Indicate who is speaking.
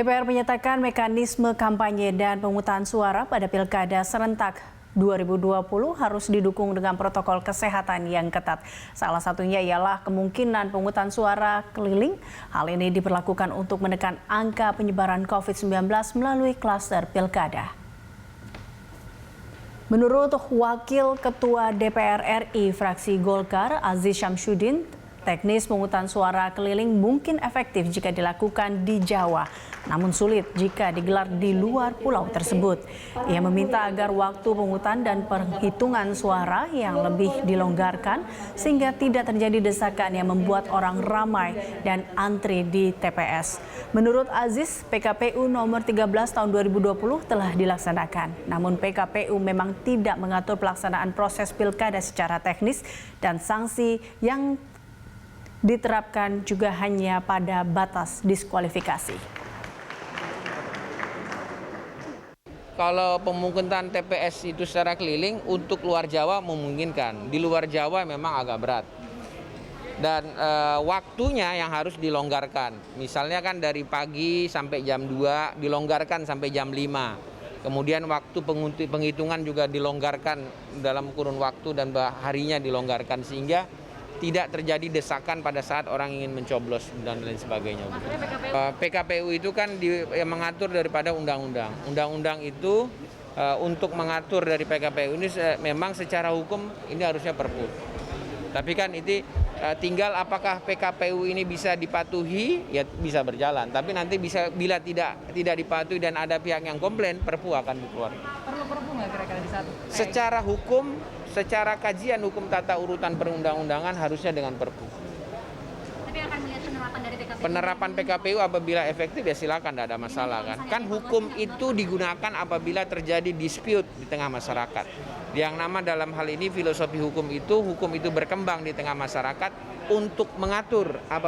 Speaker 1: DPR menyatakan mekanisme kampanye dan pemungutan suara pada Pilkada serentak 2020 harus didukung dengan protokol kesehatan yang ketat. Salah satunya ialah kemungkinan pemungutan suara keliling. Hal ini diberlakukan untuk menekan angka penyebaran COVID-19 melalui klaster Pilkada. Menurut Wakil Ketua DPR RI fraksi Golkar, Aziz Syamsuddin, teknis pemungutan suara keliling mungkin efektif jika dilakukan di Jawa, namun sulit jika digelar di luar pulau tersebut. Ia meminta agar waktu pemungutan dan perhitungan suara yang lebih dilonggarkan sehingga tidak terjadi desakan yang membuat orang ramai dan antri di TPS. Menurut Aziz, PKPU nomor 13 tahun 2020 telah dilaksanakan. Namun PKPU memang tidak mengatur pelaksanaan proses pilkada secara teknis dan sanksi yang diterapkan juga hanya pada batas diskualifikasi.
Speaker 2: Kalau pemungutan TPS itu secara keliling untuk luar Jawa memungkinkan. Di luar Jawa memang agak berat. Dan waktunya yang harus dilonggarkan. Misalnya kan dari pagi sampai jam 2 dilonggarkan sampai jam 5. Kemudian waktu penghitungan juga dilonggarkan dalam kurun waktu dan harinya dilonggarkan sehingga tidak terjadi desakan pada saat orang ingin mencoblos dan lain sebagainya. PKPU itu kan mengatur daripada undang-undang. Undang-undang itu untuk mengatur dari PKPU ini memang secara hukum ini harusnya Perpu. Tapi kan itu tinggal apakah PKPU ini bisa dipatuhi, ya bisa berjalan. Tapi nanti bila tidak dipatuhi dan ada pihak yang komplain, Perpu akan keluar.
Speaker 3: Perlu Perpu nggak kira-kira di satu?
Speaker 2: Secara hukum, secara kajian hukum tata urutan perundang-undangan harusnya dengan Perpu.
Speaker 3: Tapi akan melihat penerapan dari PKPU.
Speaker 2: Penerapan PKPU apabila efektif ya silakan, tidak ada masalah kan. Kan hukum itu digunakan apabila terjadi dispute di tengah masyarakat. Yang nama dalam hal ini filosofi hukum itu berkembang di tengah masyarakat untuk mengatur